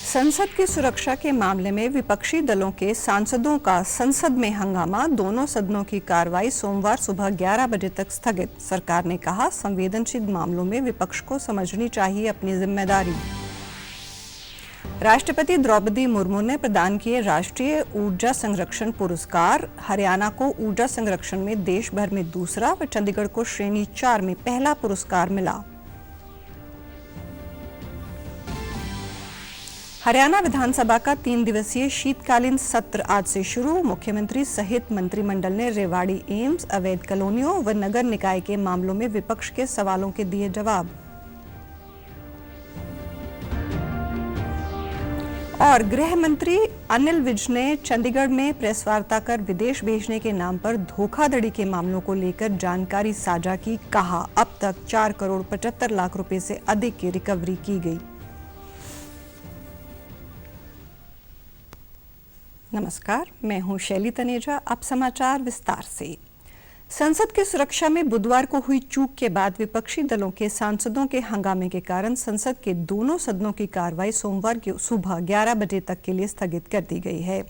संसद की सुरक्षा के मामले में विपक्षी दलों के सांसदों का संसद में हंगामा। दोनों सदनों की कार्रवाई सोमवार सुबह 11 बजे तक स्थगित। सरकार ने कहा, संवेदनशील मामलों में विपक्ष को समझनी चाहिए अपनी जिम्मेदारी। राष्ट्रपति द्रौपदी मुर्मू ने प्रदान किए राष्ट्रीय ऊर्जा संरक्षण पुरस्कार। हरियाणा को ऊर्जा संरक्षण में देश भर में दूसरा व चंडीगढ़ को श्रेणी 4 में पहला पुरस्कार मिला। हरियाणा विधानसभा का 3 दिवसीय शीतकालीन सत्र आज से शुरू। मुख्यमंत्री सहित मंत्रिमंडल ने रेवाड़ी एम्स, अवैध कॉलोनियों व नगर निकाय के मामलों में विपक्ष के सवालों के दिए जवाब। और गृह मंत्री अनिल विज ने चंडीगढ़ में प्रेस वार्ता कर विदेश भेजने के नाम पर धोखाधड़ी के मामलों को लेकर जानकारी साझा की। कहा, अब तक 4 करोड़ 75 लाख रुपए से अधिक की रिकवरी की गई। नमस्कार, मैं हूं शैली तनेजा। अब समाचार विस्तार से। संसद की सुरक्षा में बुधवार को हुई चूक के बाद विपक्षी दलों के सांसदों के हंगामे के कारण संसद के दोनों सदनों की कार्रवाई सोमवार की सुबह 11 बजे तक के लिए स्थगित कर दी गई है।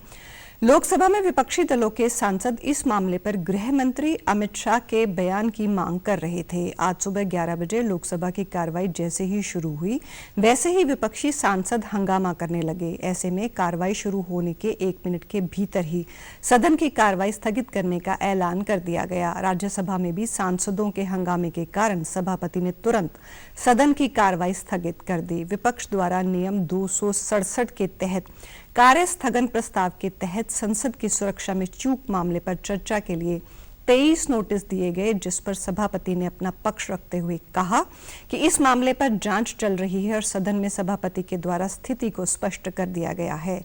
लोकसभा में विपक्षी दलों के सांसद इस मामले पर गृह मंत्री अमित शाह के बयान की मांग कर रहे थे। आज सुबह 11 बजे लोकसभा की कार्रवाई जैसे ही शुरू हुई, वैसे ही विपक्षी सांसद हंगामा करने लगे। ऐसे में कार्रवाई शुरू होने के 1 मिनट के भीतर ही सदन की कार्रवाई स्थगित करने का ऐलान कर दिया गया। राज्यसभा में भी सांसदों के हंगामे के कारण सभापति ने तुरंत सदन की कार्रवाई स्थगित कर दी। विपक्ष द्वारा नियम 267 के तहत कार्य स्थगन प्रस्ताव के तहत संसद की सुरक्षा में चूक मामले पर चर्चा के लिए 23 नोटिस दिए गए, जिस पर सभापति ने अपना पक्ष रखते हुए कहा कि इस मामले पर जांच चल रही है और सदन में सभापति के द्वारा स्थिति को स्पष्ट कर दिया गया है।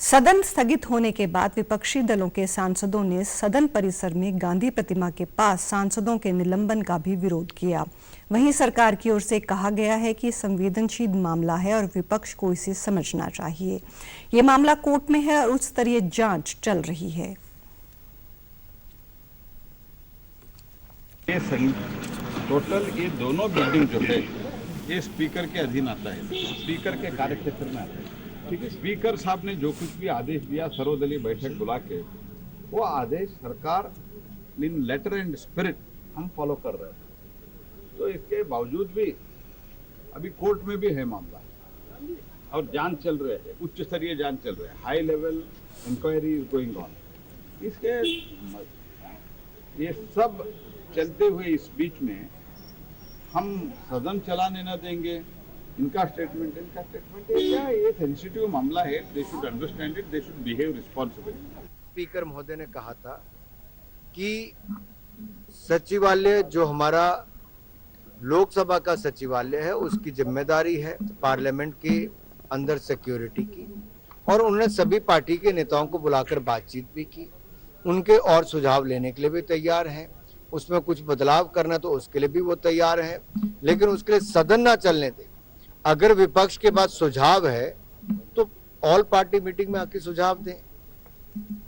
सदन स्थगित होने के बाद विपक्षी दलों के सांसदों ने सदन परिसर में गांधी प्रतिमा के पास सांसदों के निलंबन का भी विरोध किया। वहीं सरकार की ओर से कहा गया है कि संवेदनशील मामला है और विपक्ष को इसे समझना चाहिए। ये मामला कोर्ट में है और उच्च स्तरीय जांच चल रही है। टोटल ये दोनों बिल्डिंग जो है ये स्पीकर के अधीन आता है, स्पीकर के कार्यक्षेत्र में आता है। ठीक है, स्पीकर साहब ने जो कुछ भी आदेश दिया सर्वदलीय बैठक बुला के, वो आदेश सरकार इन लेटर एंड स्पिरिट हम फॉलो कर रहे हैं। तो इसके बावजूद भी अभी कोर्ट में भी है मामला और जांच चल रहे है, उच्च स्तरीय जांच चल रहे है, high level inquiry is going on. इसके ये सब चलते हुए इस बीच में हम सदन चलाने न देंगे। इनका स्टेटमेंट क्या, ये सेंसिटिव मामला है, they should understand it, they should behave responsibly. Speaker महोदय ने कहा था कि सचिवालय जो हमारा लोकसभा का सचिवालय है, उसकी जिम्मेदारी है पार्लियामेंट के अंदर सिक्योरिटी की, और उन्होंने सभी पार्टी के नेताओं को बुलाकर बातचीत भी की। उनके और सुझाव लेने के लिए भी तैयार हैं, उसमें कुछ बदलाव करना तो उसके लिए भी वो तैयार हैं, लेकिन उसके लिए सदन ना चलने दें। अगर विपक्ष के पास सुझाव है तो ऑल पार्टी मीटिंग में आके सुझाव दें।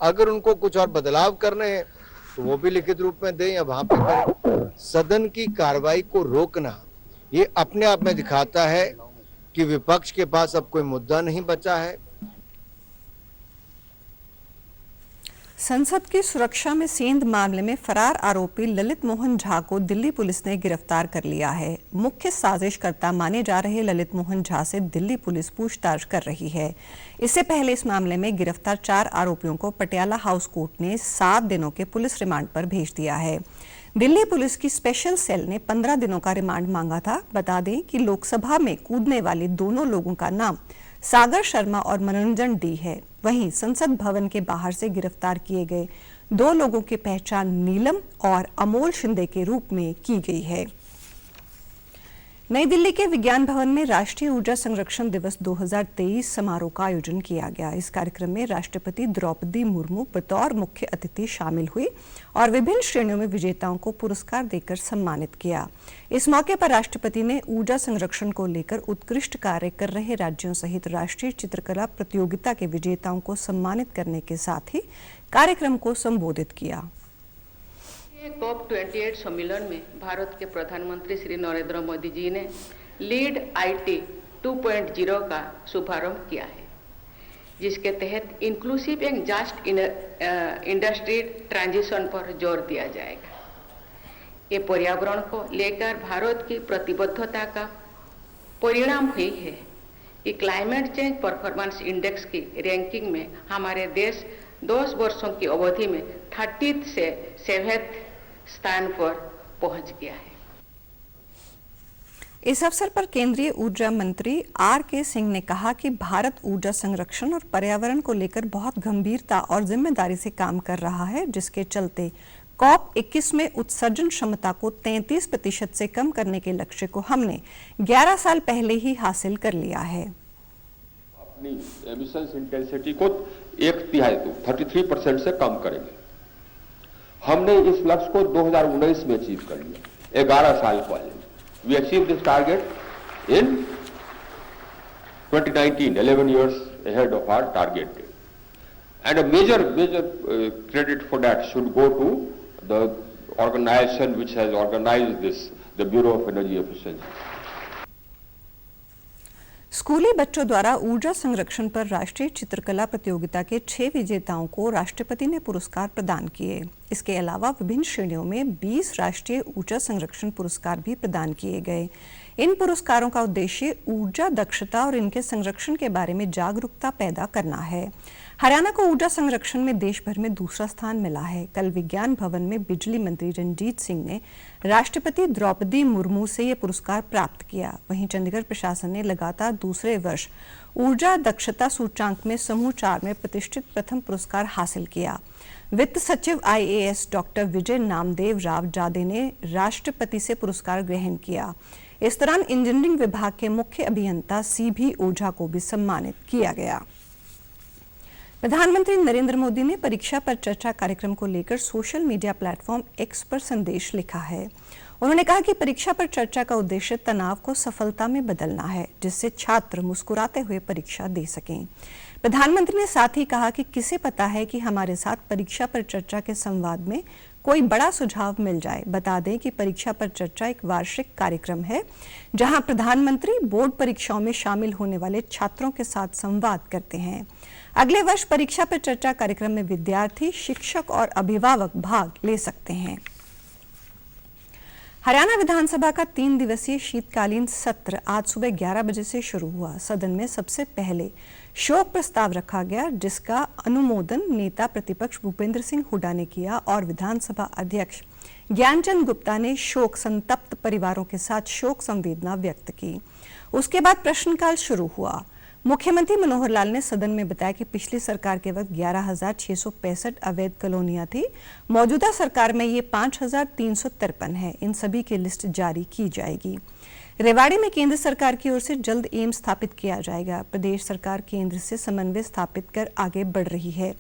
अगर उनको कुछ और बदलाव करने हैं तो वो भी लिखित रूप में दें या वहां पे करें। सदन की कार्रवाई को रोकना ये अपने आप में दिखाता है कि विपक्ष के पास अब कोई मुद्दा नहीं बचा है। संसद की सुरक्षा में सेंध मामले में फरार आरोपी ललित मोहन झा को दिल्ली पुलिस ने गिरफ्तार कर लिया है। मुख्य साजिशकर्ता माने जा रहे ललित मोहन झा से दिल्ली पुलिस पूछताछ कर रही है। इससे पहले इस मामले में गिरफ्तार 4 आरोपियों को पटियाला हाउस कोर्ट ने 7 दिनों के पुलिस रिमांड पर भेज दिया है। दिल्ली पुलिस की स्पेशल सेल ने 15 दिनों का रिमांड मांगा था। बता दें कि लोकसभा में कूदने वाले दोनों लोगों का नाम सागर शर्मा और मनोरंजन डी है। वहीं संसद भवन के बाहर से गिरफ्तार किए गए 2 लोगों की पहचान नीलम और अमोल शिंदे के रूप में की गई है। नई दिल्ली के विज्ञान भवन में राष्ट्रीय ऊर्जा संरक्षण दिवस 2023 समारोह का आयोजन किया गया। इस कार्यक्रम में राष्ट्रपति द्रौपदी मुर्मू बतौर मुख्य अतिथि शामिल हुई और विभिन्न श्रेणियों में विजेताओं को पुरस्कार देकर सम्मानित किया। इस मौके पर राष्ट्रपति ने ऊर्जा संरक्षण को लेकर उत्कृष्ट कार्य कर रहे राज्यों सहित राष्ट्रीय चित्रकला प्रतियोगिता के विजेताओं को सम्मानित करने के साथ ही कार्यक्रम को संबोधित किया। COP28 सम्मेलन में भारत के प्रधानमंत्री श्री नरेंद्र मोदी जी ने लीड आईटी 2.0 का शुभारंभ किया है, जिसके तहत inclusive and just industry transition पर जोर दिया जाएगा। ये पर्यावरण को लेकर भारत की प्रतिबद्धता का परिणाम हुई है कि क्लाइमेट चेंज परफॉर्मेंस इंडेक्स की रैंकिंग में हमारे देश 10 वर्षों की अवधि में 30 से 7वें स्थान पर पहुंच गया है। इस अवसर पर केंद्रीय ऊर्जा मंत्री आर.के. सिंह ने कहा कि भारत ऊर्जा संरक्षण और पर्यावरण को लेकर बहुत गंभीरता और जिम्मेदारी से काम कर रहा है, जिसके चलते COP21 में उत्सर्जन क्षमता को 33% से कम करने के लक्ष्य को हमने 11 साल पहले ही हासिल कर लिया है। अपनी एमिशंस इंटेंसिटी को 33% से कम करेंगे। हमने इस लक्ष्य को 2019 में अचीव कर लिया, 11 साल पहले। We achieved this target in 2019, 11 years ahead of our target date. And a major credit for that should go to the organization which has organized this, the Bureau of Energy Efficiency. स्कूली बच्चों द्वारा ऊर्जा संरक्षण पर राष्ट्रीय चित्रकला प्रतियोगिता के 6 विजेताओं को राष्ट्रपति ने पुरस्कार प्रदान किए। इसके अलावा विभिन्न श्रेणियों में 20 राष्ट्रीय ऊर्जा संरक्षण पुरस्कार भी प्रदान किए गए। इन पुरस्कारों का उद्देश्य ऊर्जा दक्षता और इनके संरक्षण के बारे में जागरूकता पैदा करना है। हरियाणा को ऊर्जा संरक्षण में देश भर में दूसरा स्थान मिला है। कल विज्ञान भवन में बिजली मंत्री रणजीत सिंह ने राष्ट्रपति द्रौपदी मुर्मू से यह पुरस्कार प्राप्त किया। वहीं चंडीगढ़ प्रशासन ने लगातार दूसरे वर्ष ऊर्जा दक्षता सूचांक में समूह 4 में प्रतिष्ठित प्रथम पुरस्कार हासिल किया। वित्त सचिव IAS डॉक्टर विजय नामदेव राव जादे ने राष्ट्रपति से पुरस्कार ग्रहण किया। इस दौरान इंजीनियरिंग विभाग के मुख्य अभियंता CB ओझा को भी सम्मानित किया गया। प्रधानमंत्री नरेंद्र मोदी ने परीक्षा पर चर्चा कार्यक्रम को लेकर सोशल मीडिया प्लेटफॉर्म X पर संदेश लिखा है। उन्होंने कहा कि परीक्षा पर चर्चा का उद्देश्य तनाव को सफलता में बदलना है, जिससे छात्र मुस्कुराते हुए परीक्षा दे सकें। प्रधानमंत्री ने साथ ही कहा कि किसे पता है कि हमारे साथ परीक्षा पर चर्चा के संवाद में कोई बड़ा सुझाव मिल जाए। बता दें कि परीक्षा पर चर्चा एक वार्षिक कार्यक्रम है, जहां प्रधानमंत्री बोर्ड परीक्षाओं में शामिल होने वाले छात्रों के साथ संवाद करते हैं। अगले वर्ष परीक्षा पर चर्चा कार्यक्रम में विद्यार्थी, शिक्षक और अभिभावक भाग ले सकते हैं। हरियाणा विधानसभा का 3 दिवसीय शीतकालीन सत्र आज सुबह 11 बजे से शुरू हुआ। सदन में सबसे पहले शोक प्रस्ताव रखा गया, जिसका अनुमोदन नेता प्रतिपक्ष भूपेंद्र सिंह हुड्डा ने किया और विधानसभा अध्यक्ष ज्ञानचंद गुप्ता ने शोक संतप्त परिवारों के साथ शोक संवेदना व्यक्त की। उसके बाद प्रश्नकाल शुरू हुआ। मुख्यमंत्री मनोहर लाल ने सदन में बताया कि पिछली सरकार के वक्त 11,665 अवैध कॉलोनियां थी। मौजूदा सरकार में ये 5,353 है। इन सभी की लिस्ट जारी की जाएगी। रेवाड़ी में केंद्र सरकार की ओर से जल्द एम्स स्थापित किया जाएगा। प्रदेश सरकार केंद्र से समन्वय स्थापित कर आगे बढ़ रही है।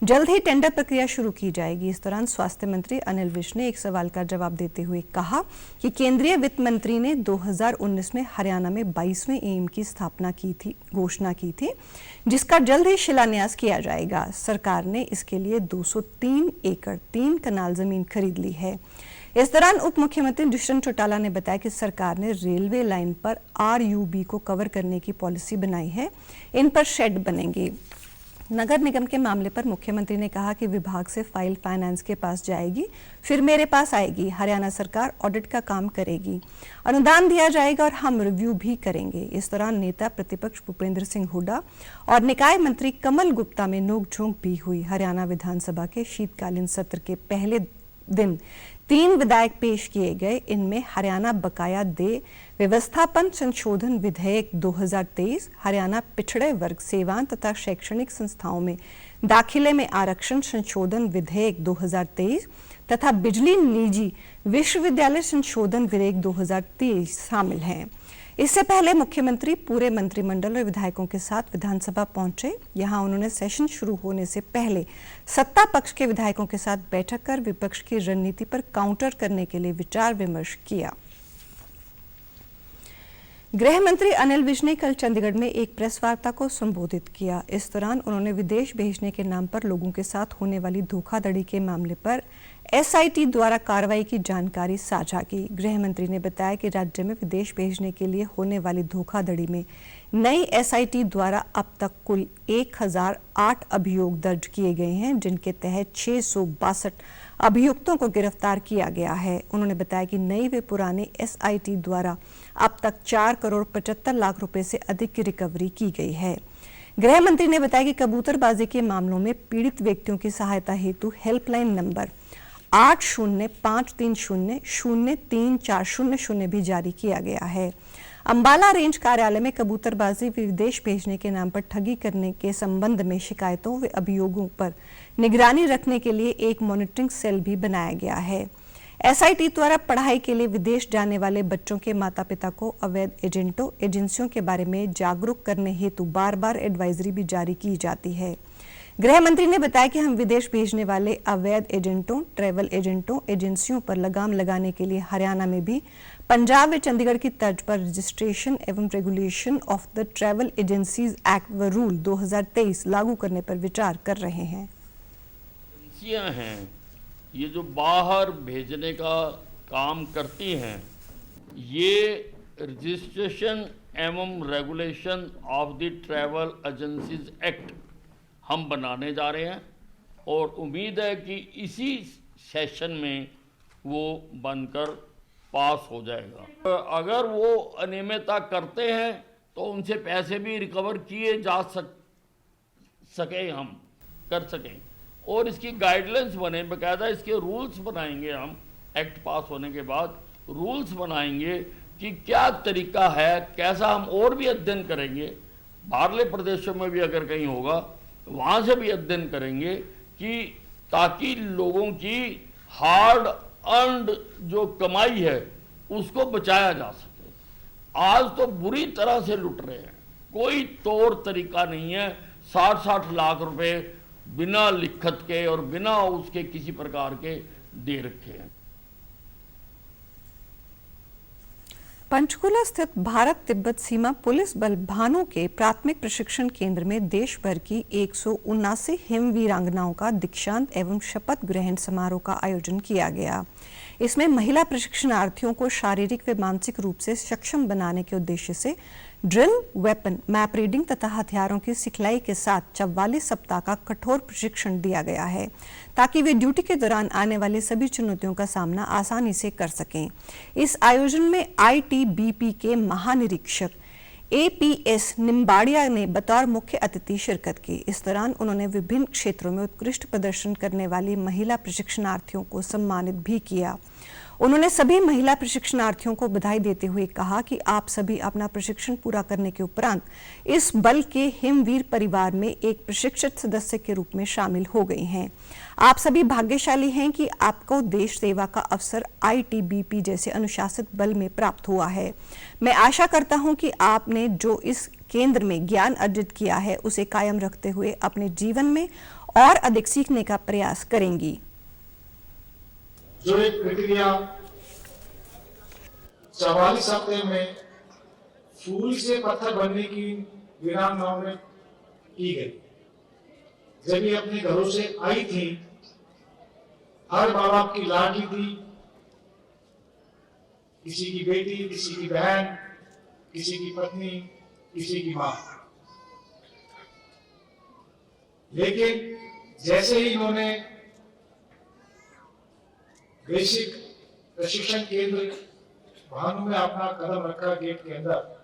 जल्द ही टेंडर प्रक्रिया शुरू की जाएगी। इस दौरान स्वास्थ्य मंत्री अनिल विज ने एक सवाल का जवाब देते हुए कहा कि केंद्रीय वित्त मंत्री ने 2019 में हरियाणा में 22वें एम्स की स्थापना की थी, घोषणा की थी, जिसका जल्द ही शिलान्यास किया जाएगा। सरकार ने इसके लिए 203 एकड़ 3 कनाल जमीन खरीद ली है। इस दौरान उप मुख्यमंत्री दुष्यंत चौटाला ने बताया कि सरकार ने रेलवे लाइन पर RUB को कवर करने की पॉलिसी बनाई है। इन पर शेड बनेंगे। नगर निगम के मामले पर मुख्यमंत्री ने कहा कि विभाग से फाइल फाइनेंस के पास जाएगी, फिर मेरे पास आएगी। हरियाणा सरकार ऑडिट का काम करेगी, अनुदान दिया जाएगा और हम रिव्यू भी करेंगे। इस दौरान नेता प्रतिपक्ष भूपेंद्र सिंह हुड्डा और निकाय मंत्री कमल गुप्ता में नोकझोंक भी हुई। हरियाणा विधानसभा के शीतकालीन सत्र के पहले दिन 3 विधेयक पेश किए गए। इनमें हरियाणा बकाया देय व्यवस्थापन संशोधन विधेयक 2023, हरियाणा पिछड़े वर्ग सेवाएं तथा शैक्षणिक संस्थाओं में दाखिले में आरक्षण संशोधन विधेयक 2023 तथा बिजली निजी विश्वविद्यालय संशोधन विधेयक 2023 शामिल हैं। इससे पहले मुख्यमंत्री पूरे मंत्रिमंडल और विधायकों के साथ विधानसभा पहुंचे। यहां उन्होंने सेशन शुरू होने से पहले सत्ता पक्ष के विधायकों के साथ बैठक कर विपक्ष की रणनीति पर काउंटर करने के लिए विचार विमर्श किया। गृह मंत्री अनिल विज ने कल चंडीगढ़ में एक प्रेस वार्ता को संबोधित किया। इस दौरान उन्होंने विदेश भेजने के नाम पर लोगों के साथ होने वाली धोखाधड़ी के मामले पर एसआईटी द्वारा कार्रवाई की जानकारी साझा की। गृह मंत्री ने बताया कि राज्य में विदेश भेजने के लिए होने वाली धोखाधड़ी में नई एसआईटी द्वारा अब तक कुल 1008 अभियोग दर्ज किए गए हैं, जिनके तहत 662 अभियुक्तों को गिरफ्तार किया गया है। उन्होंने बताया कि नई व पुरानी एसआईटी द्वारा अब तक 4 करोड़ 75 लाख रुपए से अधिक की रिकवरी की गई है। गृह मंत्री ने बताया कि कबूतरबाजी के मामलों में पीड़ित व्यक्तियों की सहायता हेतु हेल्पलाइन नंबर 8053003400 भी जारी किया गया है। अंबाला रेंज कार्यालय में कबूतरबाजी विदेश भेजने के नाम पर ठगी करने के संबंध में शिकायतों व अभियोगों पर निगरानी रखने के लिए एक मॉनिटरिंग सेल भी बनाया गया है। एसआईटी द्वारा पढ़ाई के लिए विदेश जाने वाले बच्चों के माता पिता को अवैध एजेंटों एजेंसियों के बारे में जागरूक करने हेतु बार-बार एडवाइजरी भी जारी की जाती है। गृह मंत्री ने बताया कि हम विदेश भेजने वाले अवैध एजेंटों, ट्रैवल एजेंटों, एजेंसियों पर लगाम लगाने के लिए हरियाणा में भी पंजाब व चंडीगढ़ की तर्ज पर रजिस्ट्रेशन एवं regulation of the travel agencies act व रूल 2023 लागू करने पर विचार कर रहे हैं। एजेंसियां हैं ये जो बाहर भेजने का काम करती हैं, ये रजिस्ट्रेशन एवं regulation of the travel agencies act हम बनाने जा रहे हैं और उम्मीद है कि इसी सेशन में वो बनकर पास हो जाएगा। अगर वो अनियमितता करते हैं तो उनसे पैसे भी रिकवर किए जा सके, हम कर सकें और इसकी गाइडलाइंस बने, बाकायदा इसके रूल्स बनाएंगे। हम एक्ट पास होने के बाद रूल्स बनाएंगे कि क्या तरीका है, कैसा हम और भी अध्ययन करेंगे। बाहरले प्रदेशों में भी अगर कहीं होगा वहाँ से भी अध्ययन करेंगे कि ताकि लोगों की हार्ड अर्नड जो कमाई है उसको बचाया जा सके। आज तो बुरी तरह से लुट रहे हैं, कोई तौर तरीका नहीं है। 60-60 लाख रुपए बिना लिखत के और बिना उसके किसी प्रकार के दे रखे हैं। पंचकुला स्थित भारत तिब्बत सीमा पुलिस बल भानु के प्राथमिक प्रशिक्षण केंद्र में देश भर की 179 हिम वीरांगनाओं का दीक्षांत एवं शपथ ग्रहण समारोह का आयोजन किया गया। इसमें महिला प्रशिक्षणार्थियों को शारीरिक व मानसिक रूप से सक्षम बनाने के उद्देश्य से ड्रिल, वेपन, मैप रीडिंग तथा हथियारों की सिखलाई के साथ 44 सप्ताह का कठोर प्रशिक्षण दिया गया है, ताकि वे ड्यूटी के दौरान आने वाली सभी चुनौतियों का सामना आसानी से कर सकें। इस आयोजन में आईटीबीपी के महानिरीक्षक एपीएस निम्बाड़िया ने बतौर मुख्य अतिथि शिरकत की। इस दौरान उन्होंने विभिन्न क्षेत्रों में उत्कृष्ट प्रदर्शन करने वाली महिला प्रशिक्षणार्थियों को सम्मानित भी किया। उन्होंने सभी महिला प्रशिक्षणार्थियों को बधाई देते हुए कहा कि आप सभी अपना प्रशिक्षण पूरा करने के उपरांत इस बल के हिमवीर परिवार में एक प्रशिक्षित सदस्य के रूप में शामिल हो गई हैं। आप सभी भाग्यशाली हैं कि आपको देश सेवा का अवसर आईटीबीपी जैसे अनुशासित बल में प्राप्त हुआ है। मैं आशा करता हूं कि आपने जो इस केंद्र में ज्ञान अर्जित किया है उसे कायम रखते हुए अपने जीवन में और अधिक सीखने का प्रयास करेंगी। जो एक प्रक्रिया 44 हफ्ते में फूल से पत्थर बनने की वीरांगनाओं में की गई। जब ये अपने घरों से आई थी, हर माँ बाप की लाडली थी, किसी की बेटी, किसी की बहन, किसी की पत्नी, किसी की मां। लेकिन जैसे ही इन्होंने बेसिक प्रशिक्षण केंद्र भानु में अपना कदम रखा गेट के अंदर,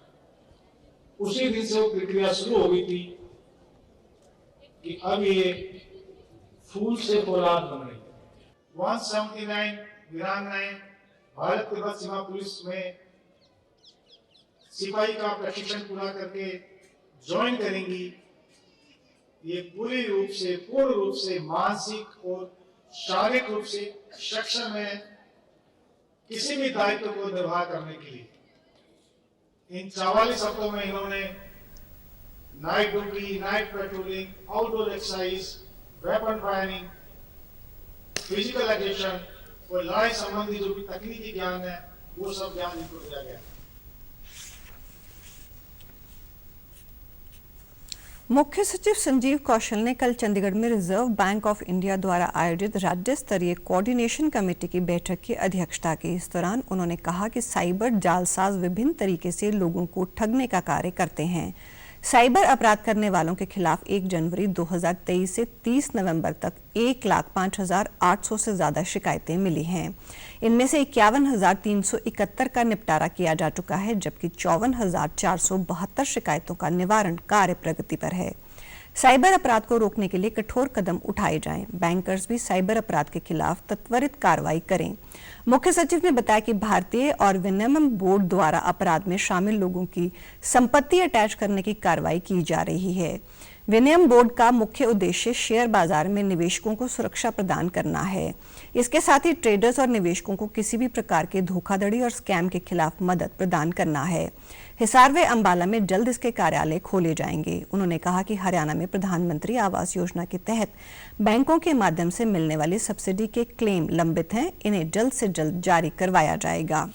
उसी दिन से वो प्रक्रिया शुरू हो गई थी कि अब ये फूल से फौलाद बन रही है। 179 वीरांगनाएं भारत तिब्बत सीमा पुलिस में सिपाही का प्रशिक्षण पूरा करके ज्वाइन करेंगी। ये पूर्ण रूप से मानसिक और शारीरिक रूप से सक्षम है किसी भी दायित्व को निर्वाह करने के लिए। इन 44 हफ्तों में इन्होंने night duty, night patrolling, outdoor exercise, weapon firing, physical aggression और लड़ाई संबंधी जो भी तकनीकी ज्ञान है वो सब ज्ञान इनको दिया गया। मुख्य सचिव संजीव कौशल ने कल चंडीगढ़ में रिजर्व बैंक ऑफ इंडिया द्वारा आयोजित राज्य स्तरीय कोऑर्डिनेशन कमेटी की बैठक की अध्यक्षता की। इस दौरान उन्होंने कहा कि साइबर जालसाज विभिन्न तरीके से लोगों को ठगने का कार्य करते हैं। साइबर अपराध करने वालों के खिलाफ 1 जनवरी 2023 से 30 नवंबर तक 1,05,800 से ज्यादा शिकायतें मिली हैं। इनमें से 51,371 का निपटारा किया जा चुका है, जबकि 54,472 शिकायतों का निवारण कार्य प्रगति पर है। साइबर अपराध को रोकने के लिए कठोर कदम उठाए जाएं। बैंकर्स भी साइबर अपराध के खिलाफ त्वरित कार्रवाई करें। मुख्य सचिव ने बताया कि भारतीय और विनिमय बोर्ड द्वारा अपराध में शामिल लोगों की संपत्ति अटैच करने की कार्रवाई की जा रही है। विनिमय बोर्ड का मुख्य उद्देश्य शेयर बाजार में निवेशकों को सुरक्षा प्रदान करना है। इसके साथ ही ट्रेडर्स और निवेशकों को किसी भी प्रकार के धोखाधड़ी और स्कैम के खिलाफ मदद प्रदान करना है। हिसार व अंबाला में जल्द इसके कार्यालय खोले जाएंगे। उन्होंने कहा कि हरियाणा में प्रधानमंत्री आवास योजना के तहत बैंकों के माध्यम से मिलने वाली सब्सिडी के क्लेम लंबित हैं, इन्हें जल्द से जल्द जारी करवाया जाएगा।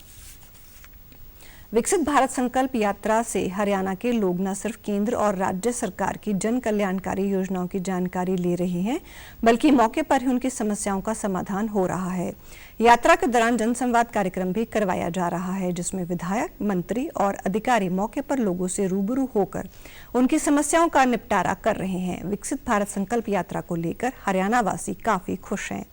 विकसित भारत संकल्प यात्रा से हरियाणा के लोग न सिर्फ केंद्र और राज्य सरकार की जन कल्याणकारी योजनाओं की जानकारी ले रहे हैं, बल्कि मौके पर ही उनकी समस्याओं का समाधान हो रहा है। यात्रा के दौरान जनसंवाद कार्यक्रम भी करवाया जा रहा है, जिसमें विधायक, मंत्री और अधिकारी मौके पर लोगों से रूबरू होकर उनकी समस्याओं का निपटारा कर रहे हैं। विकसित भारत संकल्प यात्रा को लेकर हरियाणा वासी काफी खुश हैं।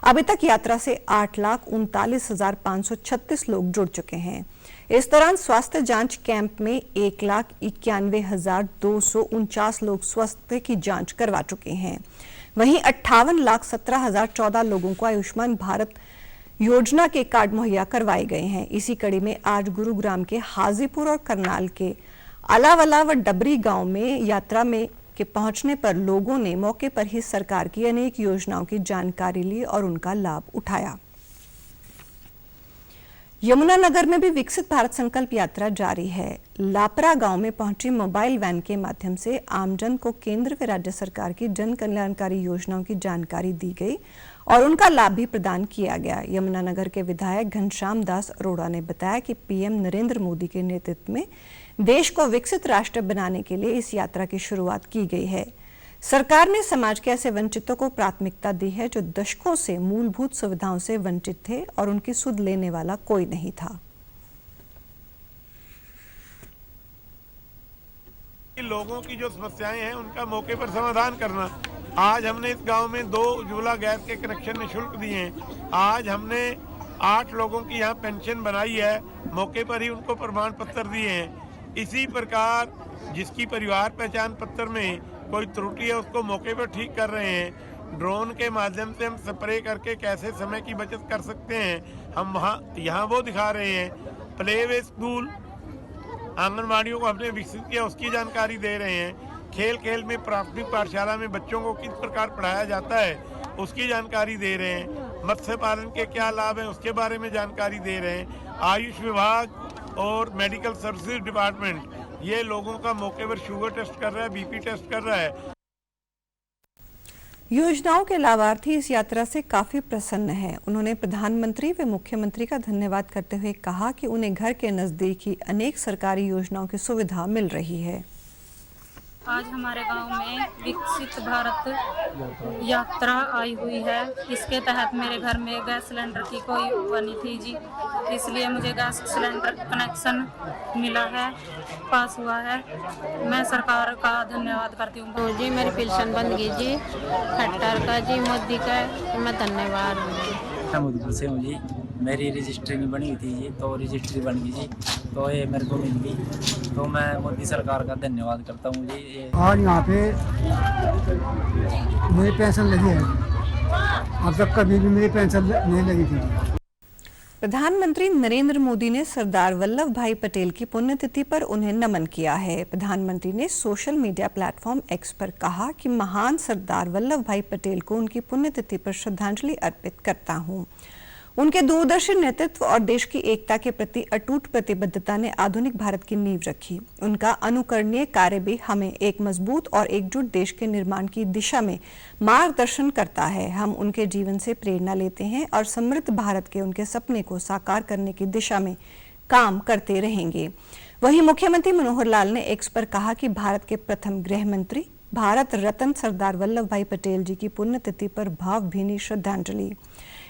अभी तक यात्रा से 8,39,536 लोग जुड़ चुके हैं। इस दौरान स्वास्थ्य जांच कैंप में 1,91,249 लोग स्वास्थ्य की जांच करवा चुके हैं। वहीं 58,17,014 लोगों को आयुष्मान भारत योजना के कार्ड मुहैया करवाए गए हैं। इसी कड़ी में आज गुरुग्राम के हाजीपुर और करनाल के अलावला व डबरी गांव में यात्रा में के पहुंचने पर लोगों ने मौके पर ही सरकार की अनेक योजनाओं की जानकारी ली और उनका लाभ उठाया। यमुनानगर में भी विकसित भारत संकल्प यात्रा जारी है। लापरा गांव में पहुंची मोबाइल वैन के माध्यम से आमजन को केंद्र व राज्य सरकार की जन कल्याणकारी योजनाओं की जानकारी दी गई और उनका लाभ भी प्रदान किया गया। यमुनानगर के विधायक घनश्याम दास अरोड़ा ने बताया कि पीएम नरेंद्र मोदी के नेतृत्व में देश को विकसित राष्ट्र बनाने के लिए इस यात्रा की शुरुआत की गई है। सरकार ने समाज के ऐसे वंचितों को प्राथमिकता दी है जो दशकों से मूलभूत सुविधाओं से वंचित थे और उनकी सुध लेने वाला कोई नहीं था। लोगों की जो समस्याएं हैं उनका मौके पर समाधान करना। आज हमने इस गांव में 2 उज्ज्वला गैस के कनेक्शन निःशुल्क दिए हैं। आज हमने 8 लोगों की यहाँ पेंशन बनाई है, मौके पर ही उनको प्रमाण पत्र दिए हैं। इसी प्रकार जिसकी परिवार पहचान पत्र में कोई त्रुटि है उसको मौके पर ठीक कर रहे हैं। ड्रोन के माध्यम से हम स्प्रे करके कैसे समय की बचत कर सकते हैं हम यहाँ वो दिखा रहे हैं। प्ले वे स्कूल आंगनबाड़ियों को हमने विकसित किया, उसकी जानकारी दे रहे हैं। खेल खेल में प्राथमिक पाठशाला में बच्चों को किस प्रकार पढ़ाया जाता है उसकी जानकारी दे रहे हैं। मत्स्य पालन के क्या लाभ हैं उसके बारे में जानकारी दे रहे हैं। आयुष विभाग और मेडिकल सर्विसेज डिपार्टमेंट ये लोगों का मौके पर शुगर टेस्ट कर रहा है, बीपी टेस्ट कर रहा है। योजनाओं के लाभार्थी इस यात्रा से काफी प्रसन्न हैं। उन्होंने प्रधानमंत्री व मुख्यमंत्री का धन्यवाद करते हुए कहा कि उन्हें घर के नजदीक ही अनेक सरकारी योजनाओं की सुविधा मिल रही है। आज हमारे गांव में विकसित भारत यात्रा आई हुई है। इसके तहत मेरे घर में गैस सिलेंडर की कोई बनी थी जी, इसलिए मुझे गैस सिलेंडर कनेक्शन मिला है, पास हुआ है। मैं सरकार का धन्यवाद करती हूँ। तो जी मेरी पेंशन बन गई जी, खट्टर का जी, मोदी का मैं धन्यवाद मुझे से मुझे मेरी रजिस्ट्री नहीं बनी हुई थी जी, तो रजिस्ट्री बन गई जी, तो ये मेरे को मिल गई। तो मैं मोदी सरकार का धन्यवाद करता हूँ जी। और यहाँ पे मेरी पेंशन लगी है, अब तक कभी भी मेरी पेंशन नहीं लगी थी। प्रधानमंत्री नरेंद्र मोदी ने सरदार वल्लभ भाई पटेल की पुण्यतिथि पर उन्हें नमन किया है। प्रधानमंत्री ने सोशल मीडिया प्लेटफॉर्म एक्स पर कहा कि महान सरदार वल्लभ भाई पटेल को उनकी पुण्यतिथि पर श्रद्धांजलि अर्पित करता हूं। उनके दूरदर्शी नेतृत्व और देश की एकता के प्रति अटूट प्रतिबद्धता ने आधुनिक भारत की नींव रखी। उनका अनुकरणीय कार्य भी हमें एक मजबूत और एकजुट देश के निर्माण की दिशा में मार्गदर्शन करता है। हम उनके जीवन से प्रेरणा लेते हैं और समृद्ध भारत के उनके सपने को साकार करने की दिशा में काम करते रहेंगे। वहीं मुख्यमंत्री मनोहर लाल ने एक्स पर कहा कि भारत के प्रथम गृह मंत्री भारत रत्न सरदार वल्लभ भाई पटेल जी की पुण्यतिथि पर भावभीनी श्रद्धांजलि।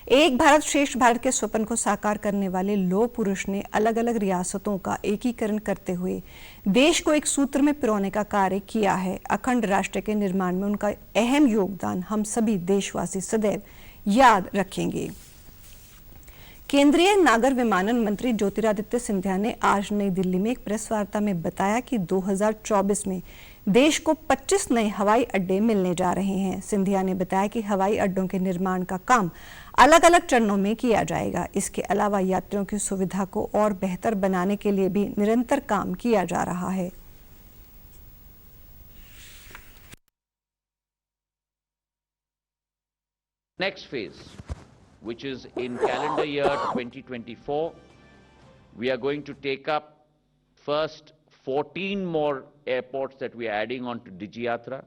एक भारत श्रेष्ठ भारत के स्वप्न को साकार करने वाले लौह पुरुष ने अलग अलग रियासतों का एकीकरण करते हुए देश को एक सूत्र में पिरोने का कार्य किया है। अखंड राष्ट्र के निर्माण में उनका अहम योगदान हम सभी देशवासी सदैव याद रखेंगे। केंद्रीय नागर विमानन मंत्री ज्योतिरादित्य सिंधिया ने आज नई दिल्ली में एक प्रेस वार्ता में बताया कि 2024 में देश को 25 नए हवाई अड्डे मिलने जा रहे हैं। सिंधिया ने बताया कि हवाई अड्डों के निर्माण का काम अलग अलग चरणों में किया जाएगा। इसके अलावा यात्रियों की सुविधा को और बेहतर बनाने के लिए भी निरंतर काम किया जा रहा है। Next phase, which is in calendar year 2024, we are going to take up first 14 more airports that we are adding on to DigiYatra,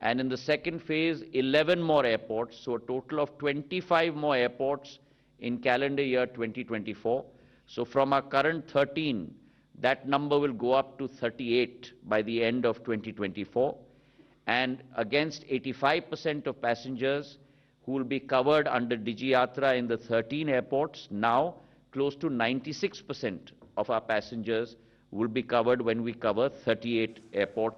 and in the second phase 11 more airports, so a total of 25 more airports in calendar year 2024. So from our current 13, that number will go up to 38 by the end of 2024, and against 85% of passengers who will be covered under DigiYatra in the 13 airports, now close to 96% of our passengers will be covered when we cover 38 airports.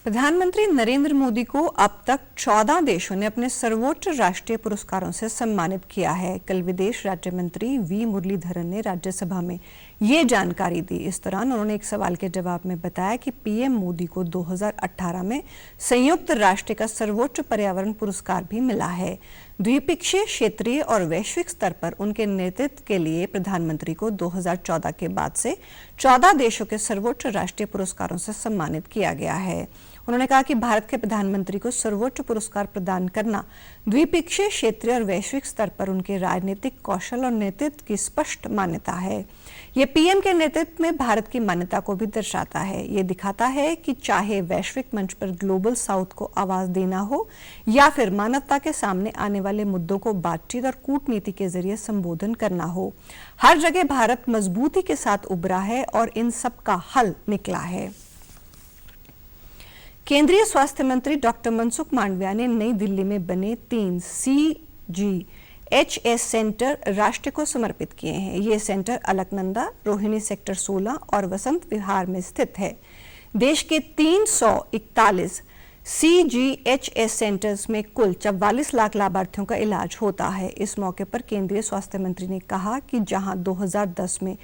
प्रधानमंत्री नरेंद्र मोदी को अब तक 14 देशों ने अपने सर्वोच्च राष्ट्रीय पुरस्कारों से सम्मानित किया है। कल विदेश राज्य मंत्री वी मुरलीधरन ने राज्यसभा में ये जानकारी दी। इस दौरान उन्होंने एक सवाल के जवाब में बताया कि पीएम मोदी को 2018 में संयुक्त राष्ट्र का सर्वोच्च पर्यावरण पुरस्कार भी मिला है। द्विपक्षीय, क्षेत्रीय और वैश्विक स्तर पर उनके नेतृत्व के लिए प्रधानमंत्री को 2014 के बाद से 14 देशों के सर्वोच्च राष्ट्रीय पुरस्कारों से सम्मानित किया गया है। उन्होंने कहा कि भारत के प्रधानमंत्री को सर्वोच्च पुरस्कार प्रदान करना द्विपक्षीय, क्षेत्रीय और वैश्विक स्तर पर उनके राजनीतिक कौशल और नेतृत्व की स्पष्ट मान्यता है। ये पीएम के नेतृत्व में भारत की मान्यता को भी दर्शाता है। ये दिखाता है कि चाहे वैश्विक मंच पर ग्लोबल साउथ को आवाज देना हो या फिर मानवता के सामने आने वाले मुद्दों को बातचीत और कूटनीति के जरिए संबोधन करना हो, हर जगह भारत मजबूती के साथ उभरा है और इन सब का हल निकला है। केंद्रीय स्वास्थ्य मंत्री डॉक्टर मनसुख मांडविया ने नई दिल्ली में बने 3 CGHS सेंटर राष्ट्र को समर्पित किए हैं। ये सेंटर अलकनंदा, रोहिणी सेक्टर 16 और वसंत विहार में स्थित है। देश के 341 CGHS सेंटर्स में कुल 44 लाख लाभार्थियों का इलाज होता है। इस मौके पर केंद्रीय स्वास्थ्य मंत्री ने कहा कि जहां 2010 में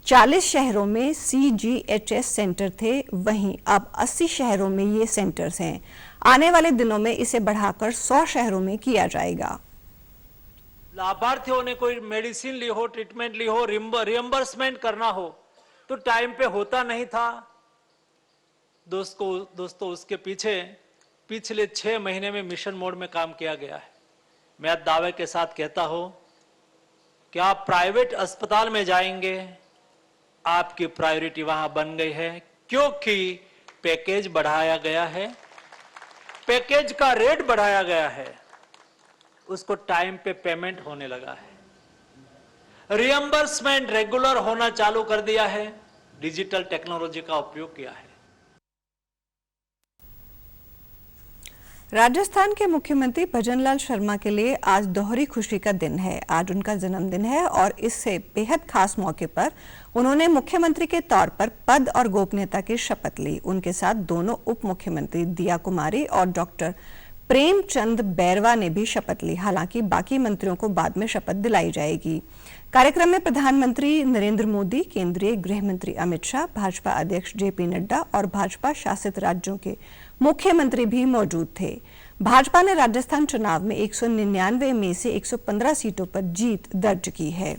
40 शहरों में CGHS सेंटर थे, वहीं अब 80 शहरों में ये सेंटर्स हैं। आने वाले दिनों में इसे बढ़ाकर 100 शहरों में किया जाएगा। लाभार्थियों ने कोई मेडिसिन ली हो, ट्रीटमेंट ली हो, रियम्बर्समेंट करना हो तो टाइम पे होता नहीं था। दोस्तों उसके पीछे पिछले 6 महीने में मिशन मोड में काम किया गया है। मैं दावे के साथ कहता हूं कि आप प्राइवेट अस्पताल में जाएंगे, आपकी प्रायोरिटी वहां बन गई है, क्योंकि पैकेज बढ़ाया गया है, पैकेज का रेट बढ़ाया गया है, उसको टाइम पे पेमेंट होने लगा है, रियम्बर्समेंट रेगुलर होना चालू कर दिया है, डिजिटल टेक्नोलॉजी का उपयोग किया है। राजस्थान के मुख्यमंत्री भजनलाल शर्मा के लिए आज दोहरी खुशी का दिन है। आज उनका जन्मदिन है और इससे बेहद खास मौके पर उन्होंने मुख्यमंत्री के तौर पर पद और गोपनीयता की शपथ ली। उनके साथ दोनों उप मुख्यमंत्री दिया कुमारी और डॉक्टर प्रेमचंद बैरवा ने भी शपथ ली। हालांकि बाकी मंत्रियों को बाद में शपथ दिलाई जाएगी। कार्यक्रम में प्रधानमंत्री नरेंद्र मोदी, केंद्रीय गृह मंत्री अमित शाह, भाजपा अध्यक्ष जेपी नड्डा और भाजपा शासित राज्यों के मुख्यमंत्री भी मौजूद थे। भाजपा ने राजस्थान चुनाव में 199 में से 115 सीटों पर जीत दर्ज की है।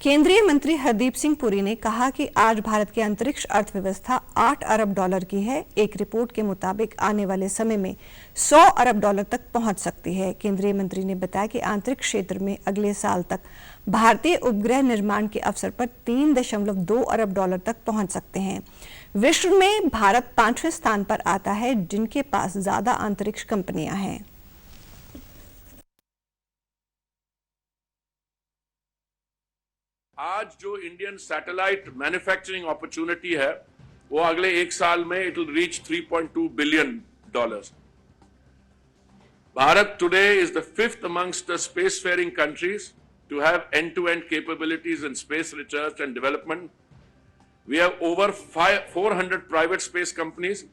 केंद्रीय मंत्री हरदीप सिंह पुरी ने कहा कि आज भारत की अंतरिक्ष अर्थव्यवस्था 8 अरब डॉलर की है। एक रिपोर्ट के मुताबिक आने वाले समय में 100 अरब डॉलर तक पहुंच सकती है। केंद्रीय मंत्री ने बताया कि अंतरिक्ष क्षेत्र में अगले साल तक भारतीय उपग्रह निर्माण के अवसर पर 3.2 अरब डॉलर तक पहुंच सकते हैं। विश्व में भारत 5वें स्थान पर आता है, जिनके पास ज्यादा अंतरिक्ष कंपनियां हैं। आज जो इंडियन सैटेलाइट मैन्युफैक्चरिंग अपॉर्चुनिटी है वो अगले 1 साल में it will reach $3.2 billion. Bharat today is the 5th amongst the spacefaring countries to have end-to-end capabilities in space research and development. We have over 400 private space companies,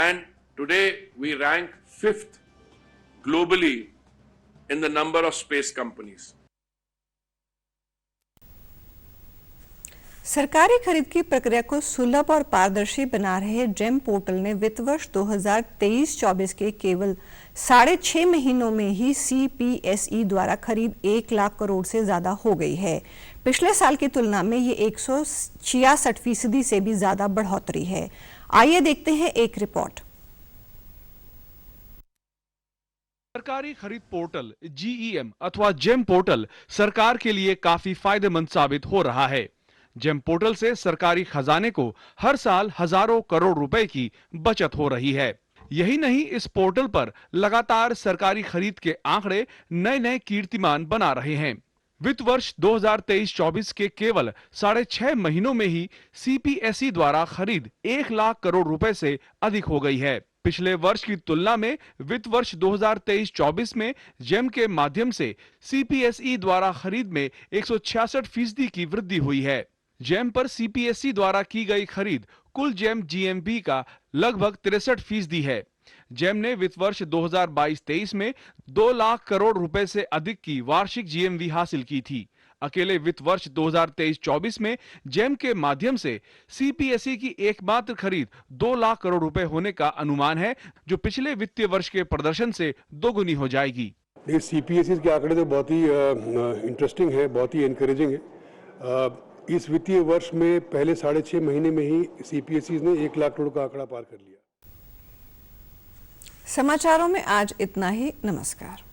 and today we rank 5th globally in the number of space companies. सरकारी खरीद की प्रक्रिया को सुलभ और पारदर्शी बना रहे जेम पोर्टल ने वित्त वर्ष 2023-24 के केवल 6.5 महीनों में ही CPSE द्वारा खरीद 1 लाख करोड़ से ज्यादा हो गई है. पिछले साल की तुलना में ये 166% से भी ज्यादा बढ़ोतरी है. आइए देखते हैं एक रिपोर्ट. सरकारी खरीद पोर्टल GEM अथवा जेम पोर्टल सरकार के लिए काफी फायदेमंद साबित हो रहा है. जेम पोर्टल से सरकारी खजाने को हर साल हजारों करोड़ रुपए की बचत हो रही है. यही नहीं, इस पोर्टल पर लगातार सरकारी खरीद के आंकड़े नए नए कीर्तिमान बना रहे हैं. वित्त वर्ष 2023-24 के केवल 6.5 महीनों में ही CPSE द्वारा खरीद 1 लाख करोड़ रुपए से अधिक हो गई है. पिछले वर्ष की तुलना में वित्त वर्ष 2023-24 में जेम के माध्यम से CPSE द्वारा खरीद में 166% की वृद्धि हुई है. जेम पर CPSE द्वारा की गई खरीद कुल जेम GMV का लगभग 63% है. जेम ने वित्त वर्ष 2022-23 में 2 लाख करोड़ रुपए से अधिक की वार्षिक GMV हासिल की थी. अकेले वित्त वर्ष 2023-24 में जेम के माध्यम से CPSE की एकमात्र खरीद 2 लाख करोड़ रुपए होने का अनुमान है, जो पिछले वित्तीय वर्ष के प्रदर्शन से दोगुनी हो जाएगी. CPSE के आंकड़े तो बहुत ही इंटरेस्टिंग है, बहुत ही एनकरेजिंग है. इस वित्तीय वर्ष में पहले 6.5 महीने में ही CPSE ने 1 लाख करोड़ का आंकड़ा पार कर लिया. समाचारों में आज इतना ही. नमस्कार.